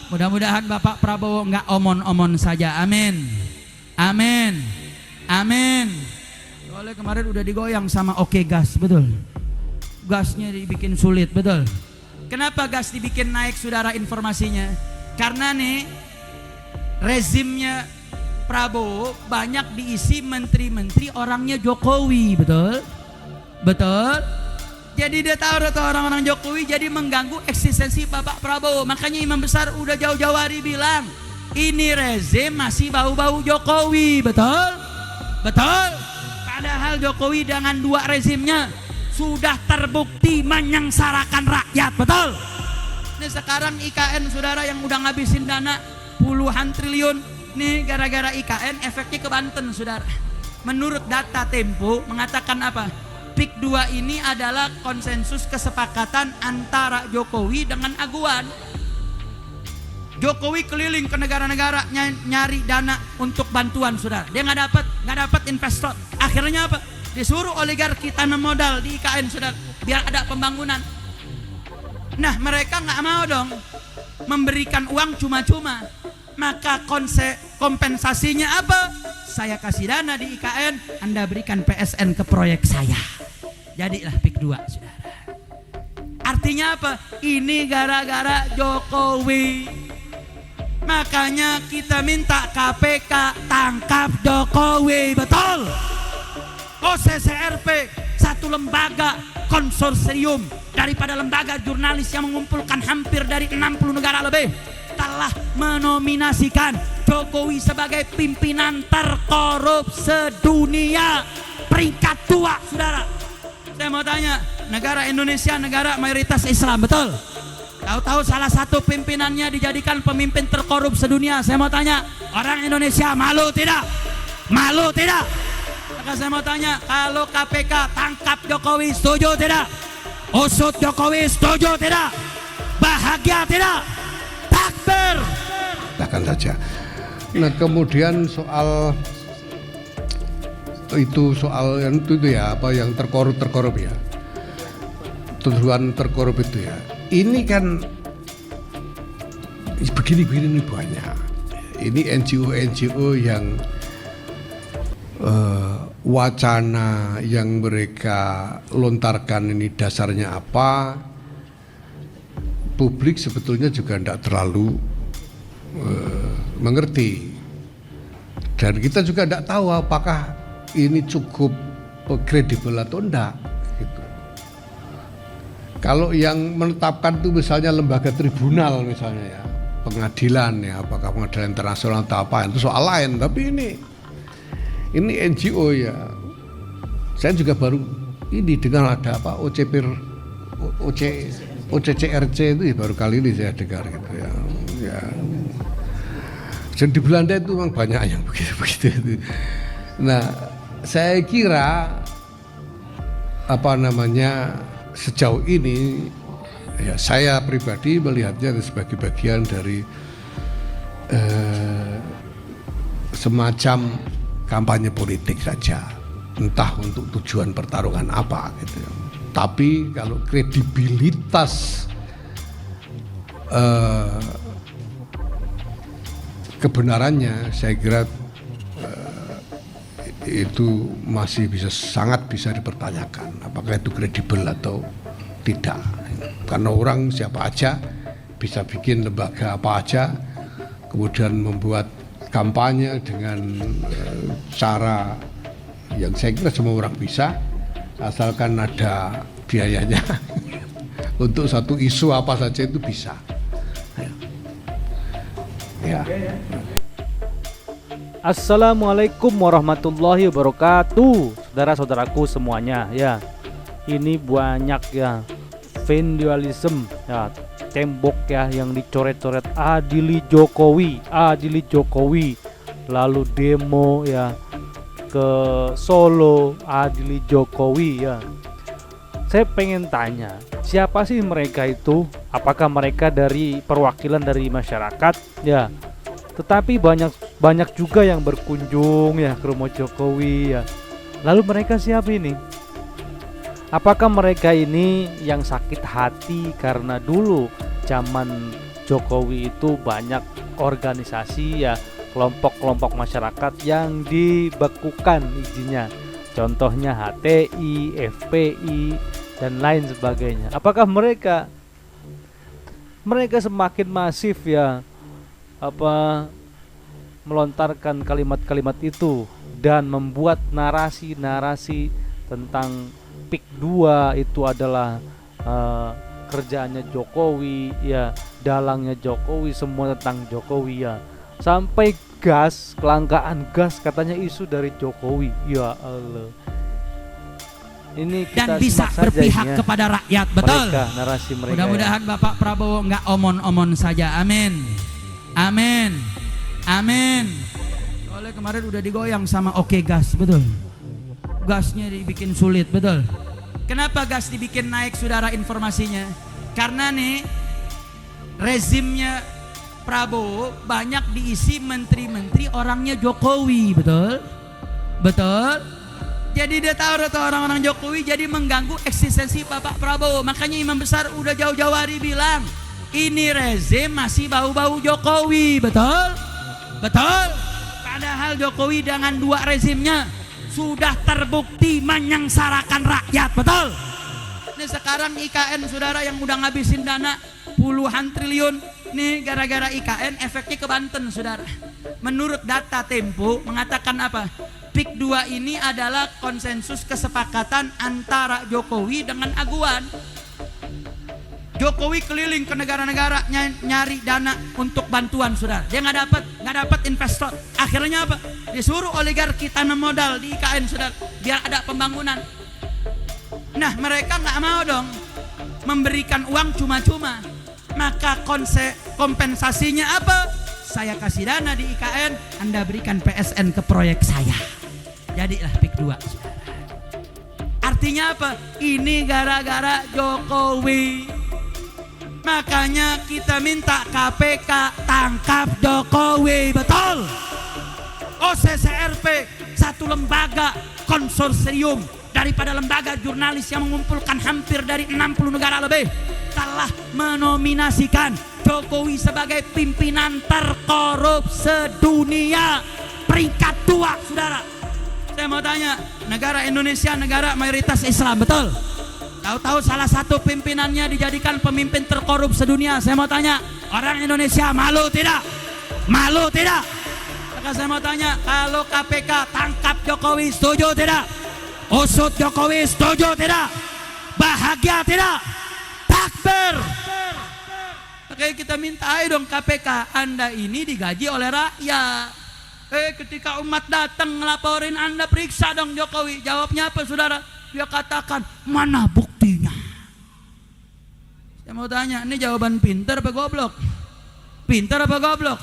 Mudah-mudahan Bapak Prabowo nggak omon-omon saja. Amin. Amin. Amin. Soalnya kemarin udah digoyang sama Oke Gas, betul. Gasnya dibikin sulit, betul. Kenapa gas dibikin naik, saudara, informasinya? Karena nih rezimnya Prabowo banyak diisi menteri-menteri orangnya Jokowi, betul? Betul? Jadi dia tahu orang-orang Jokowi jadi mengganggu eksistensi Bapak Prabowo. Makanya Imam Besar udah jauh-jauh hari bilang, ini rezim masih bau-bau Jokowi, betul? Betul? Padahal Jokowi dengan dua rezimnya sudah terbukti menyengsarakan rakyat, betul? Ini sekarang IKN, saudara, yang udah ngabisin dana puluhan triliun, nih gara-gara IKN efeknya ke Banten, saudara. Menurut data Tempo mengatakan apa? PIK 2 ini adalah konsensus kesepakatan antara Jokowi dengan Aguan. Jokowi keliling ke negara-negara nyari dana untuk bantuan, saudara. Dia nggak dapat investor. Akhirnya apa? Disuruh oligarki tanam modal di IKN, saudara, biar ada pembangunan. Nah, mereka nggak mau dong memberikan uang cuma-cuma. Maka kompensasinya apa? Saya kasih dana di IKN, Anda berikan PSN ke proyek saya. Jadilah PIK 2, saudara. Artinya apa? Ini gara-gara Jokowi. Makanya kita minta KPK tangkap Jokowi, betul? OCCRP, satu lembaga konsorsium daripada lembaga jurnalis yang mengumpulkan hampir dari 60 negara lebih, telah menominasikan Jokowi sebagai pimpinan terkorup sedunia, peringkat 2, saudara. Saya mau tanya, negara Indonesia negara mayoritas Islam, betul? Tahu-tahu salah satu pimpinannya dijadikan pemimpin terkorup sedunia. Saya mau tanya, orang Indonesia malu tidak? Malu tidak? Maka saya mau tanya, kalau KPK tangkap Jokowi, setuju tidak? Usut Jokowi, setuju tidak? Bahagia tidak? Takbir. Katakan saja. Nah, kemudian soal yang itu ya, apa yang terkorup ya, tuduhan terkorup itu ya, ini kan begini banyak. Ini NGO yang wacana yang mereka lontarkan ini dasarnya apa, publik sebetulnya juga tidak terlalu mengerti, dan kita juga tidak tahu apakah ini cukup kredibel atau enggak gitu. Kalau yang menetapkan itu misalnya lembaga tribunal misalnya ya, pengadilan ya, apakah pengadilan internasional atau apa, itu soal lain. Tapi ini NGO ya, saya juga baru ini dengar ada apa OCCRC itu ya, baru kali ini saya dengar gitu ya. Dan di Belanda itu memang banyak yang begitu itu. Nah, saya kira sejauh ini ya, saya pribadi melihatnya sebagai bagian dari semacam kampanye politik saja, entah untuk tujuan pertarungan apa gitu. Tapi kalau kredibilitas kebenarannya, saya kira itu masih sangat bisa dipertanyakan apakah itu kredibel atau tidak, karena orang siapa aja bisa bikin lembaga apa aja, kemudian membuat kampanye dengan cara yang saya kira semua orang bisa, asalkan ada biayanya. Untuk satu isu apa saja itu bisa ya. Assalamualaikum warahmatullahi wabarakatuh, saudara-saudaraku semuanya ya. Ini banyak ya vandalisme ya, tembok ya yang dicoret-coret, adili Jokowi, lalu demo ya ke Solo, adili Jokowi ya. Saya pengen tanya, siapa sih mereka itu? Apakah mereka dari perwakilan dari masyarakat ya? Tetapi banyak juga yang berkunjung ya ke rumah Jokowi ya. Lalu mereka siapa ini? Apakah mereka ini yang sakit hati karena dulu zaman Jokowi itu banyak organisasi ya, kelompok-kelompok masyarakat yang dibekukan izinnya. Contohnya HTI, FPI, dan lain sebagainya. Apakah mereka semakin masif ya melontarkan kalimat-kalimat itu dan membuat narasi-narasi tentang PIK 2 itu adalah kerjaannya Jokowi ya, dalangnya Jokowi, semua tentang Jokowi ya. Sampai gas, kelangkaan gas katanya isu dari Jokowi. Ya Allah. Ini kita Dan bisa simak saja berpihak ini ya, kepada rakyat, betul. narasi mereka. Mudah-mudahan Bapak Prabowo nggak omon-omon saja. Amin. Amin. Amin. Soalnya kemarin udah digoyang sama Oke Gas, betul. Gasnya dibikin sulit, betul. Kenapa gas dibikin naik, saudara, informasinya? Karena nih rezimnya Prabowo banyak diisi menteri-menteri orangnya Jokowi, betul? Betul? Jadi dia tahu orang-orang Jokowi, jadi mengganggu eksistensi Bapak Prabowo. Makanya Imam Besar udah jauh-jauh hari bilang, ini rezim masih bau-bau Jokowi, betul? Betul? Padahal Jokowi dengan dua rezimnya sudah terbukti menyengsarakan rakyat, betul? Ini sekarang IKN, saudara, yang udah ngabisin dana puluhan triliun, nih gara-gara IKN efeknya ke Banten, saudara. Menurut data Tempo mengatakan apa? PIK 2 ini adalah konsensus kesepakatan antara Jokowi dengan Aguan. Jokowi keliling ke negara-negara nyari dana untuk bantuan, saudara. Dia nggak dapat investor. Akhirnya apa? Disuruh oligarki tanam modal di IKN, saudara, biar ada pembangunan. Nah, mereka nggak mau dong memberikan uang cuma-cuma. Maka kompensasinya apa? Saya kasih dana di IKN, Anda berikan PSN ke proyek saya. Jadilah PIK 2, saudara. Artinya apa? Ini gara-gara Jokowi. Makanya kita minta KPK tangkap Jokowi, betul? OCCRP, satu lembaga konsorsium daripada lembaga jurnalis yang mengumpulkan hampir dari 60 negara lebih, telah menominasikan Jokowi sebagai pimpinan terkorup sedunia, peringkat 2, saudara. Saya mau tanya, negara Indonesia negara mayoritas Islam, betul? Tahu-tahu salah satu pimpinannya dijadikan pemimpin terkorup sedunia. Saya mau tanya, orang Indonesia malu tidak? Malu tidak? Maka saya mau tanya, kalau KPK tangkap Jokowi, setuju tidak? Usut Jokowi, setuju tidak? Bahagia tidak? Takbir! Makanya kita minta, ayo dong KPK, Anda ini digaji oleh rakyat. Ketika umat datang ngelaporin, Anda periksa dong Jokowi. Jawabnya apa, saudara? Dia katakan, mana buktinya? Saya mau tanya, ini jawaban pintar apa goblok? Pintar apa goblok?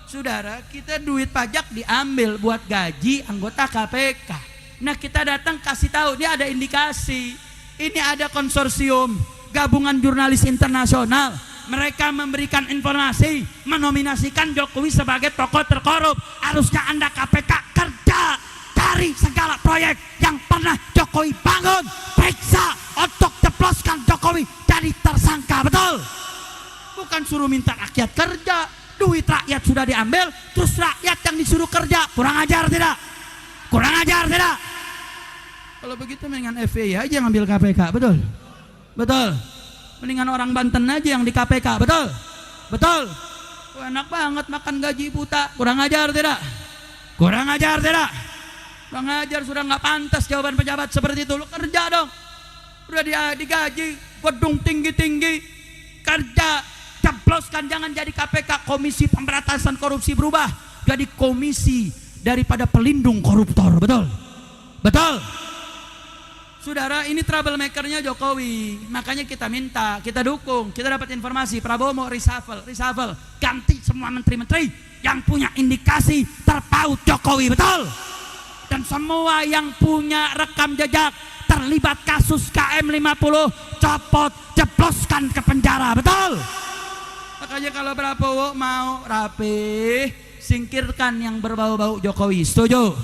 Saudara, kita duit pajak diambil buat gaji anggota KPK. Nah, kita datang kasih tahu, dia ada indikasi. Ini ada konsorsium gabungan jurnalis internasional. Mereka memberikan informasi, menominasikan Jokowi sebagai tokoh terkorup. Harusnya Anda KPK kerja dari segala proyek yang pernah Jokowi bangun, periksa untuk jebloskan Jokowi jadi tersangka, betul? Bukan suruh minta rakyat kerja. Duit rakyat sudah diambil, terus rakyat yang disuruh kerja. Kurang ajar tidak? Kurang ajar tidak? Kalau begitu mendingan FPI aja ngambil KPK, betul? Betul? Mendingan orang Banten aja yang di KPK, betul? Betul? Enak banget makan gaji buta. Kurang ajar tidak? Kurang ajar tidak? Kurang ajar, sudah nggak pantas jawaban pejabat seperti itu. Lu kerja dong. Udah digaji gedung tinggi-tinggi, kerja, jebloskan. Jangan jadi KPK, Komisi Pemberantasan Korupsi, berubah jadi komisi daripada pelindung koruptor, betul? Betul? Saudara, ini troublemakernya Jokowi. Makanya kita minta, kita dukung, kita dapat informasi Prabowo mau reshuffle, ganti semua menteri-menteri yang punya indikasi terpaut Jokowi, betul? Dan semua yang punya rekam jejak terlibat kasus KM50 copot, jebloskan ke penjara, betul? Makanya kalau Prabowo mau rapi, singkirkan yang berbau-bau Jokowi, setuju?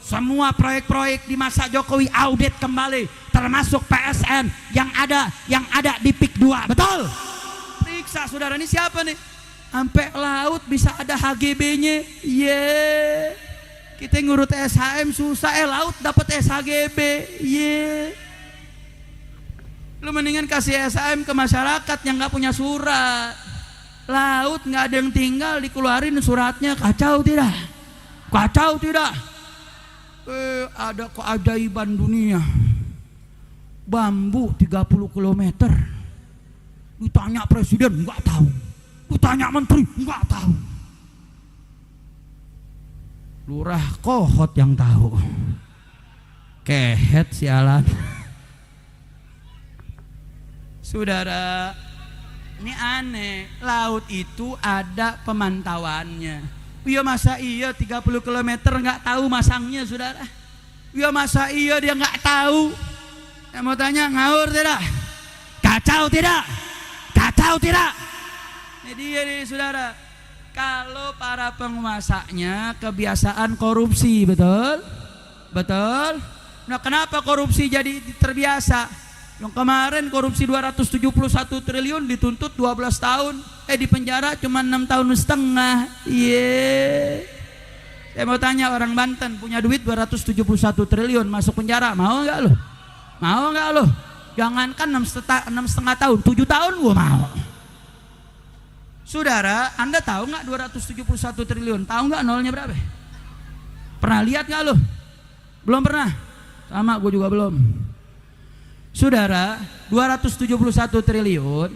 Semua proyek-proyek di masa Jokowi audit kembali, termasuk PSN yang ada di PIK 2, betul? paksa saudara, ini siapa nih? Sampai laut bisa ada HGB-nya. Kita ngurut SHM susah, laut dapat SHGB. Lu mendingan kasih SHM ke masyarakat yang nggak punya surat. Laut nggak ada yang tinggal, dikeluarin suratnya. Kacau tidak? Kacau tidak? Ada keajaiban dunia. Bambu 30 km. Ditanya presiden nggak tahu, ditanya menteri nggak tahu, lurah kohot yang tahu. Kehet sialan. Saudara, ini aneh. Laut itu ada pemantauannya. Iya masa iya 30 km nggak tahu masangnya saudara? Iya masa iya dia nggak tahu? Saya mau tanya, ngawur tidak? Kacau tidak? Kacau tidak? Ini dia nih saudara. Kalau para penguasanya kebiasaan korupsi, betul? Betul? Nah kenapa korupsi jadi terbiasa? Yang kemarin korupsi 271 triliun dituntut 12 tahun. Di penjara cuma 6 tahun setengah. Saya mau tanya, orang Banten punya duit 271 triliun masuk penjara, mau nggak lo? Mau nggak lo? Jangankan 6,5 tahun, 7 tahun gua mau. Saudara, Anda tahu nggak 271 triliun? Tahu nggak nolnya berapa? Pernah lihat nggak lo? Belum pernah? Sama, gue juga belum. Saudara, 271 triliun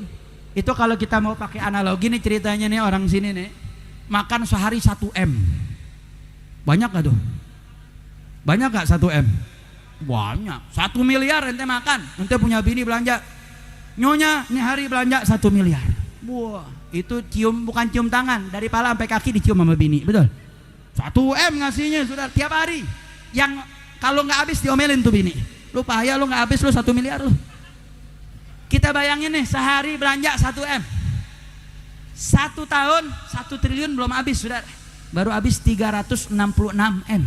itu kalau kita mau pakai analogi nih ceritanya nih, orang sini nih makan sehari 1 M. Banyak gak tuh? Banyak gak 1 M? Banyak. 1 miliar ente makan, ente punya bini belanja. Nyonya nih hari belanja 1 miliar. Wah, itu cium, bukan cium tangan, dari pala sampai kaki dicium sama bini, betul? 1 M ngasihnya sudah tiap hari. Yang kalau nggak habis diomelin tuh bini. Lu payah lu nggak habis lu 1 miliar lu. Kita bayangin nih sehari belanja 1 M. 1 tahun 1 triliun belum habis sudah. Baru habis 366 M.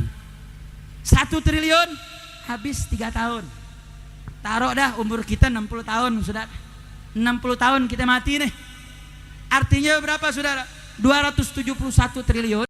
1 triliun habis 3 tahun. Taruh dah umur kita 60 tahun sudah. 60 tahun kita mati nih. Artinya berapa saudara? 271 triliun